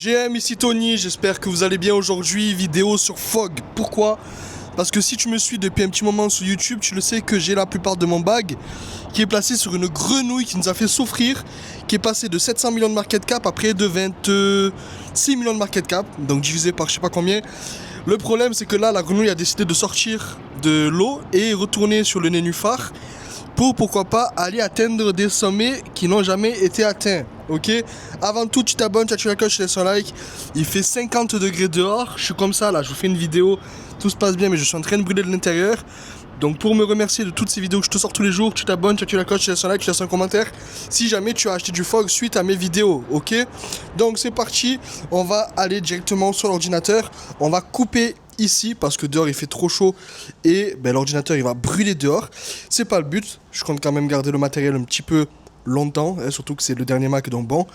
GM, ici Tony, j'espère que vous allez bien aujourd'hui, vidéo sur Fog. Pourquoi? Parce que si tu me suis depuis un petit moment sur YouTube, tu le sais que j'ai la plupart de mon bag qui est placé sur une grenouille qui nous a fait souffrir, qui est passé de 700 millions de market cap à près de 26 millions de market cap, donc divisé par je sais pas combien. Le problème c'est que là, la grenouille a décidé de sortir de l'eau et retourner sur le nénuphar pour pourquoi pas aller atteindre des sommets qui n'ont jamais été atteints. Ok. Avant tout, tu t'abonnes, tu actives la cloche, tu laisses un like. Il fait 50 degrés dehors. Je suis comme ça là, je vous fais une vidéo. Tout se passe bien, mais je suis en train de brûler de l'intérieur. Donc pour me remercier de toutes ces vidéos que je te sors tous les jours, tu t'abonnes, tu actives la cloche, tu laisses un like, tu laisses un commentaire. Si jamais tu as acheté du Fog suite à mes vidéos, ok. Donc c'est parti, on va aller directement sur l'ordinateur. On va couper ici parce que dehors il fait trop chaud et ben, l'ordinateur il va brûler dehors. C'est pas le but, je compte quand même garder le matériel un petit peu longtemps, hein, surtout que c'est le dernier Mac donc bon.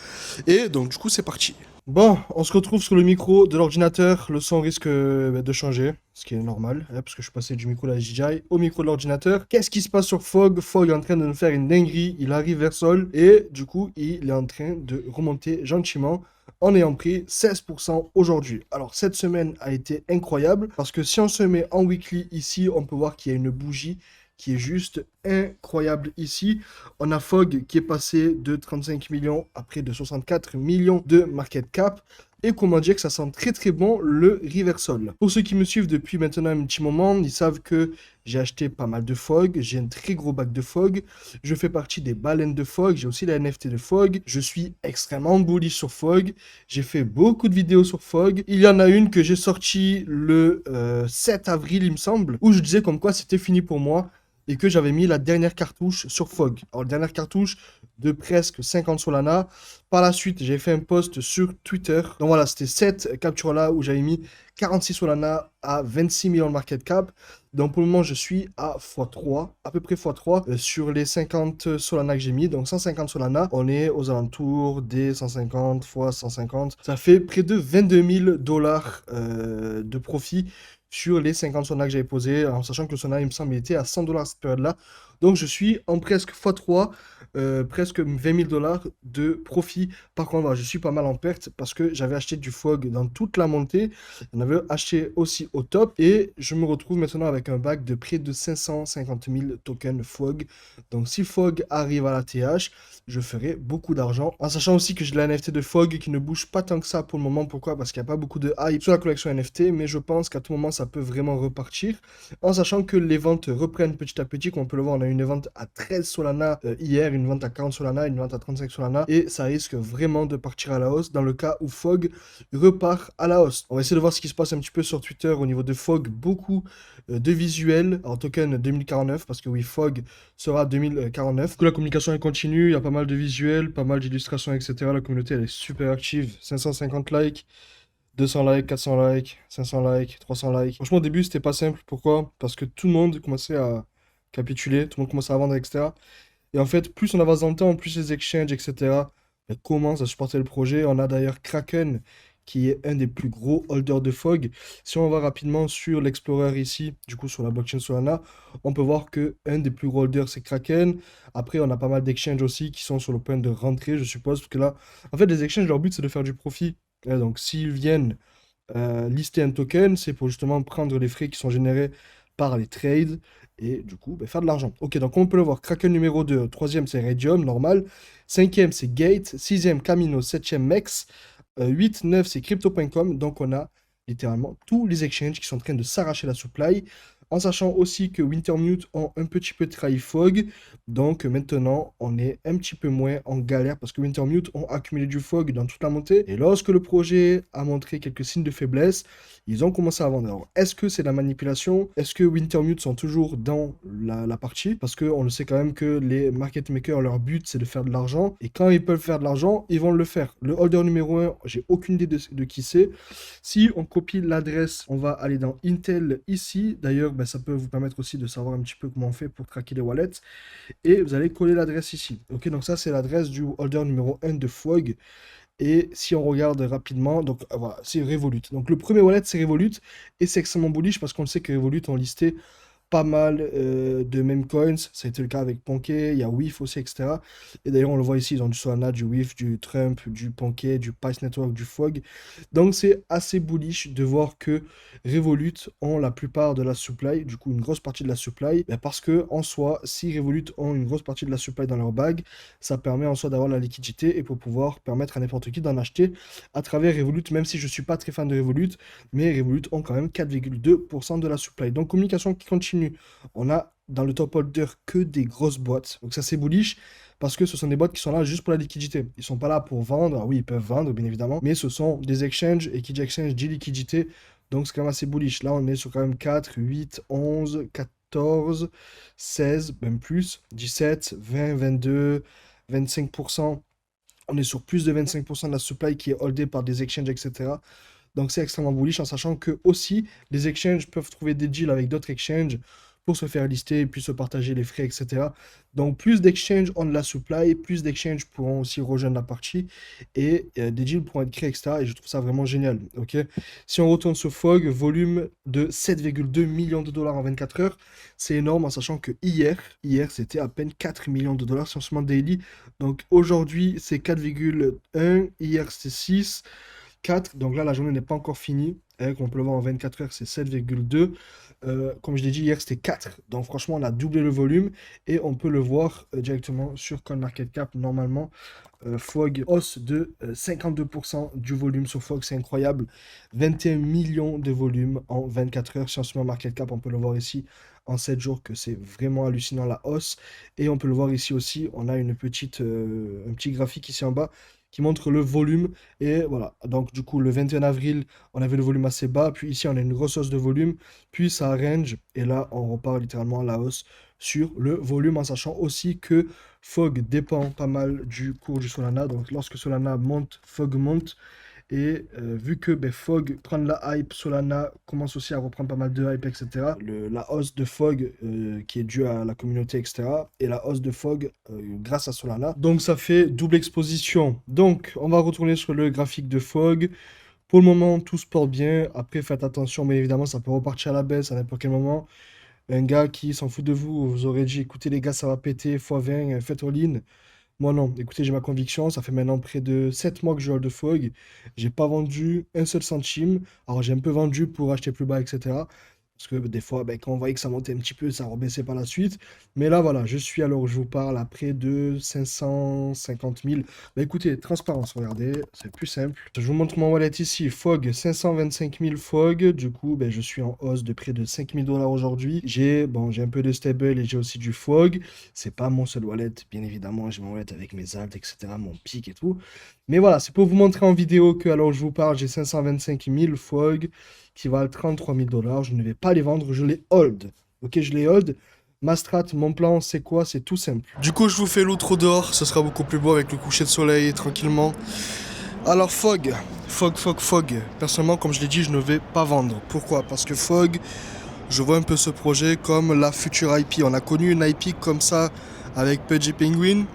Et donc du coup c'est parti. Bon, on se retrouve sur le micro de l'ordinateur. Le son risque de changer, ce qui est normal, hein, parce que je suis passé du micro de la DJI au micro de l'ordinateur. Qu'est-ce qui se passe sur Fog? Fog est en train de nous faire une dinguerie. Il arrive vers sol et du coup, il est en train de remonter gentiment en ayant pris 16% aujourd'hui. Alors, cette semaine a été incroyable parce que si on se met en weekly ici, on peut voir qu'il y a une bougie qui est juste incroyable ici. On a Fog qui est passé de 35 millions à près de 64 millions de market cap. Et comment dire que ça sent très très bon le reversal. Pour ceux qui me suivent depuis maintenant un petit moment, ils savent que j'ai acheté pas mal de Fog, j'ai un très gros bac de Fog, je fais partie des baleines de Fog, j'ai aussi la NFT de Fog, je suis extrêmement bullish sur Fog, j'ai fait beaucoup de vidéos sur Fog. Il y en a une que j'ai sortie le 7 avril il me semble, où je disais comme quoi c'était fini pour moi et que j'avais mis la dernière cartouche sur Fog. Alors, la dernière cartouche de presque 50 Solana. Par la suite, j'ai fait un post sur Twitter. Donc voilà, c'était cette capture-là où j'avais mis 46 Solana à 26 millions de market cap. Donc pour le moment, je suis à x3, à peu près x3 sur les 50 Solana que j'ai mis. Donc 150 Solana, on est aux alentours des 150 x 150. Ça fait près de 22 000 dollars de profit sur les 50 Solana que j'avais posés, en sachant que le Solana, il me semble, il était à 100 dollars cette période-là. Donc je suis en presque x3, presque 20 000 dollars de profit. Par contre, voilà, je suis pas mal en perte parce que j'avais acheté du Fog dans toute la montée. J'en avais acheté aussi au top et je me retrouve maintenant avec un bac de près de 550 000 tokens Fog. Donc si Fog arrive à la TH, je ferai beaucoup d'argent. En sachant aussi que j'ai la NFT de Fog qui ne bouge pas tant que ça pour le moment. Pourquoi? Parce qu'il n'y a pas beaucoup de hype sur la collection NFT, mais je pense qu'à tout moment ça peut vraiment repartir. En sachant que les ventes reprennent petit à petit, comme on peut le voir, on a une vente à 13 Solana hier, une vente à 40 Solana, une vente à 35 Solana, et ça risque vraiment de partir à la hausse dans le cas où Fog repart à la hausse. On va essayer de voir ce qui se passe un petit peu sur Twitter au niveau de Fog, beaucoup de visuels en token 2049, parce que oui, Fog sera 2049. Que la communication est continue, il y a pas mal de visuels, pas mal d'illustrations, etc. La communauté elle est super active, 550 likes. 200 likes, 400 likes, 500 likes, 300 likes. Franchement, au début, c'était pas simple. Pourquoi? Parce que tout le monde commençait à capituler, tout le monde commençait à vendre, etc. Et en fait, plus on avance dans le temps, plus les exchanges, etc., commencent à supporter le projet. On a d'ailleurs Kraken, qui est un des plus gros holders de Fog. Si on va rapidement sur l'Explorer ici, du coup sur la blockchain Solana, on peut voir que un des plus gros holders, c'est Kraken. Après, on a pas mal d'exchanges aussi qui sont sur le point de rentrer, je suppose, parce que là, en fait, les exchanges, leur but, c'est de faire du profit. Donc, s'ils viennent lister un token, c'est pour justement prendre les frais qui sont générés par les trades et du coup faire de l'argent. Ok, donc on peut le voir. Kraken numéro 2, troisième c'est Radium, normal. Cinquième c'est Gate, sixième Camino, septième Mex, 8, 9 c'est Crypto.com. Donc on a littéralement tous les exchanges qui sont en train de s'arracher la supply. En sachant aussi que Wintermute ont un petit peu trahi Fog. Donc maintenant, on est un petit peu moins en galère parce que Wintermute ont accumulé du Fog dans toute la montée. Et lorsque le projet a montré quelques signes de faiblesse, ils ont commencé à vendre. Alors, est-ce que c'est de la manipulation? Est-ce que Wintermute sont toujours dans la partie? Parce qu'on le sait quand même que les market makers, leur but, c'est de faire de l'argent. Et quand ils peuvent faire de l'argent, ils vont le faire. Le holder numéro 1, j'ai aucune idée de qui c'est. Si on copie l'adresse, on va aller dans Intel ici. D'ailleurs, ça peut vous permettre aussi de savoir un petit peu comment on fait pour traquer les wallets. Et vous allez coller l'adresse ici. Ok, donc ça, c'est l'adresse du holder numéro 1 de Fog. Et si on regarde rapidement, donc voilà, c'est Revolut. Donc le premier wallet, c'est Revolut. Et c'est extrêmement bullish parce qu'on sait que Revolut ont listé pas mal de meme coins. Ça a été le cas avec Ponké, il y a WIF aussi, etc. Et d'ailleurs, on le voit ici, ils ont du Solana, du WIF, du Trump, du Ponké, du Pice Network, du Fog. Donc c'est assez bullish de voir que Revolut ont la plupart de la supply, du coup une grosse partie de la supply, ben parce que en soi, si Revolut ont une grosse partie de la supply dans leur bag, ça permet en soi d'avoir la liquidité et pour pouvoir permettre à n'importe qui d'en acheter à travers Revolut, même si je suis pas très fan de Revolut, mais Revolut ont quand même 4,2% de la supply. Donc communication qui continue. On a dans le top holder que des grosses boîtes. Donc ça c'est bullish parce que ce sont des boîtes qui sont là juste pour la liquidité. Ils sont pas là pour vendre. Alors oui, ils peuvent vendre bien évidemment, mais ce sont des exchanges et qui dit exchange dit liquidité. Donc c'est quand même assez bullish. Là on est sur quand même 4, 8, 11, 14, 16, même plus, 17, 20, 22, 25%. On est sur plus de 25% de la supply qui est holdée par des exchanges, etc. Donc c'est extrêmement bullish en sachant que aussi les exchanges peuvent trouver des deals avec d'autres exchanges pour se faire lister et puis se partager les frais, etc. Donc plus d'exchanges ont de la supply, plus d'exchanges pourront aussi rejoindre la partie et des deals pourront être créés, etc. Et je trouve ça vraiment génial. Ok. Si on retourne sur Fog, volume de 7,2 millions de dollars en 24 heures, c'est énorme en sachant que hier c'était à peine 4 millions de dollars sur ce moment daily. Donc aujourd'hui c'est 4,1, hier c'était 6. 4, donc là la journée n'est pas encore finie, comme on peut le voir en 24 heures c'est 7,2, comme je l'ai dit hier c'était 4, donc franchement on a doublé le volume et on peut le voir directement sur CoinMarketCap normalement. Fog hausse de 52% du volume sur Fog, c'est incroyable, 21 millions de volume en 24 heures sur ce market cap, on peut le voir ici en 7 jours que c'est vraiment hallucinant la hausse, et on peut le voir ici aussi, on a un petit graphique ici en bas qui montre le volume. Et voilà, donc du coup, le 21 avril, on avait le volume assez bas. Puis ici, on a une grosse hausse de volume. Puis ça range. Et là, on repart littéralement à la hausse sur le volume, en sachant aussi que Fog dépend pas mal du cours du Solana. Donc lorsque Solana monte, Fog monte. Et vu que Fog prend de la hype, Solana commence aussi à reprendre pas mal de hype, etc. La hausse de Fog qui est due à la communauté, etc. Et la hausse de Fog grâce à Solana. Donc ça fait double exposition. Donc on va retourner sur le graphique de Fog. Pour le moment, tout se porte bien. Après, faites attention, mais évidemment, ça peut repartir à la baisse à n'importe quel moment. Un gars qui s'en fout de vous, vous aurez dit, écoutez les gars, ça va péter, x20, faites all-in. Moi non, écoutez, j'ai ma conviction, ça fait maintenant près de 7 mois que je hold de Fog, j'ai pas vendu un seul centime, alors j'ai un peu vendu pour acheter plus bas, etc. Parce que des fois, quand on voyait que ça montait un petit peu, ça rebaissait par la suite. Mais là, voilà, je suis à l'heure où je vous parle à près de 550 000. Écoutez, transparence, regardez, c'est plus simple. Je vous montre mon wallet ici, Fog, 525 000 Fog. Du coup, je suis en hausse de près de 5 000 $ aujourd'hui. J'ai un peu de stable et j'ai aussi du Fog. C'est pas mon seul wallet, bien évidemment. J'ai mon wallet avec mes alts, etc., mon pic et tout. Mais voilà, c'est pour vous montrer en vidéo que, alors je vous parle, j'ai 525 000 Fog qui valent 33 000 $. Je ne vais pas les vendre, je les hold. Ok, je les hold. Ma strat, mon plan, c'est quoi? C'est tout simple. Du coup, je vous fais l'outro dehors. Ce sera beaucoup plus beau avec le coucher de soleil, tranquillement. Alors, Fog. Personnellement, comme je l'ai dit, je ne vais pas vendre. Pourquoi? Parce que Fog, je vois un peu ce projet comme la future IP. On a connu une IP comme ça avec Pudgy Penguin,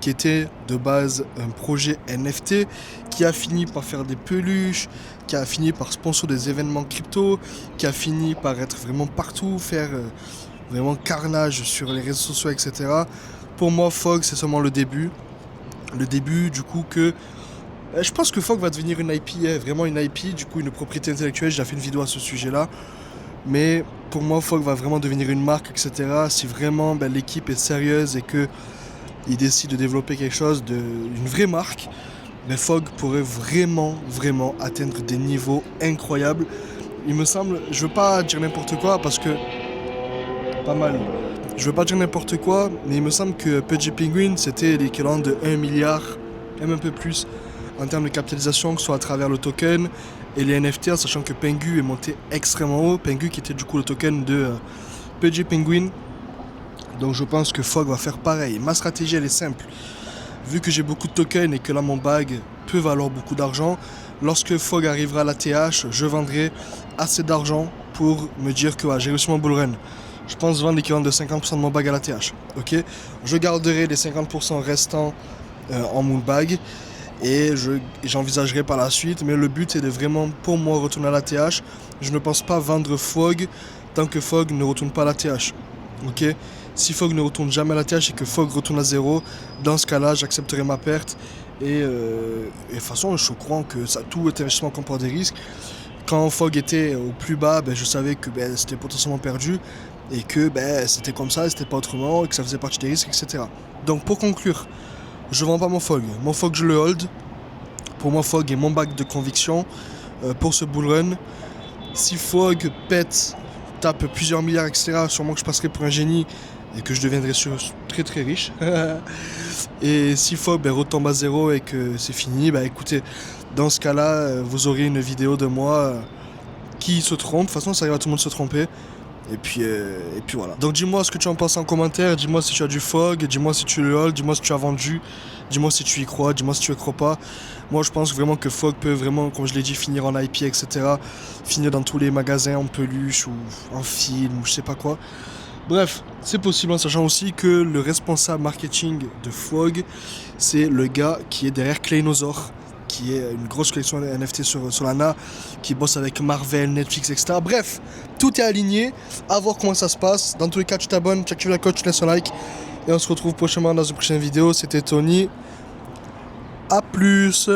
qui était de base un projet NFT, qui a fini par faire des peluches, qui a fini par sponsor des événements crypto, qui a fini par être vraiment partout, faire vraiment carnage sur les réseaux sociaux, etc. Pour moi, Fog, c'est seulement le début. Le début, du coup, que... je pense que Fog va devenir une IP, vraiment une IP, du coup, une propriété intellectuelle. J'ai déjà fait une vidéo à ce sujet-là. Mais pour moi, Fog va vraiment devenir une marque, etc. Si vraiment l'équipe est sérieuse et que il décide de développer quelque chose, une vraie marque, mais Fog pourrait vraiment atteindre des niveaux incroyables. Il me semble, je veux pas dire n'importe quoi parce que pas mal. Je veux pas dire n'importe quoi, mais il me semble que Pudgy Penguin c'était l'équivalent de 1 milliard, même un peu plus, en termes de capitalisation, que ce soit à travers le token et les NFT, en sachant que Pengu est monté extrêmement haut. Pengu qui était du coup le token de Pudgy Penguin. Donc je pense que Fog va faire pareil. Ma stratégie elle est simple. Vu que j'ai beaucoup de tokens et que là mon bag peut valoir beaucoup d'argent, lorsque Fog arrivera à la TH, je vendrai assez d'argent pour me dire que j'ai réussi mon bull run. Je pense vendre l'équivalent de 50% de mon bag à la TH. Ok, je garderai les 50% restants en moon bag et j'envisagerai par la suite. Mais le but est de vraiment pour moi retourner à la TH. Je ne pense pas vendre Fog tant que Fogg ne retourne pas à la TH. Ok? Si Fogg ne retourne jamais à la TH et que Fogg retourne à 0, dans ce cas-là, j'accepterai ma perte. Et de toute façon, je suis au courant que tout investissement comporte des risques. Quand Fogg était au plus bas, je savais que c'était potentiellement perdu et que c'était comme ça, c'était pas autrement, et que ça faisait partie des risques, etc. Donc pour conclure, je vends pas mon Fogg. Mon Fogg, je le hold. Pour moi, Fogg est mon bac de conviction pour ce bull run. Si Fogg pète, tape plusieurs milliards, etc., sûrement que je passerai pour un génie et que je deviendrai très très riche. Et si Fogg retombe à 0 et que c'est fini, écoutez, dans ce cas-là, vous aurez une vidéo de moi qui se trompe. De toute façon, ça arrive à tout le monde de se tromper. Et puis voilà. Donc dis-moi ce que tu en penses en commentaire. Dis-moi si tu as du Fogg. Dis-moi si tu le hold. Dis-moi si tu as vendu. Dis-moi si tu y crois. Dis-moi si tu y crois pas. Moi, je pense vraiment que Fogg peut vraiment, comme je l'ai dit, finir en IP, etc. Finir dans tous les magasins en peluche ou en film ou je sais pas quoi. Bref, c'est possible en sachant aussi que le responsable marketing de Fogg, c'est le gars qui est derrière Claynosaur, qui est une grosse collection de NFT sur Solana, qui bosse avec Marvel, Netflix, etc. Bref, tout est aligné, à voir comment ça se passe. Dans tous les cas, tu t'abonnes, tu actives la cloche, tu laisses un like, et on se retrouve prochainement dans une prochaine vidéo. C'était Tony, à plus.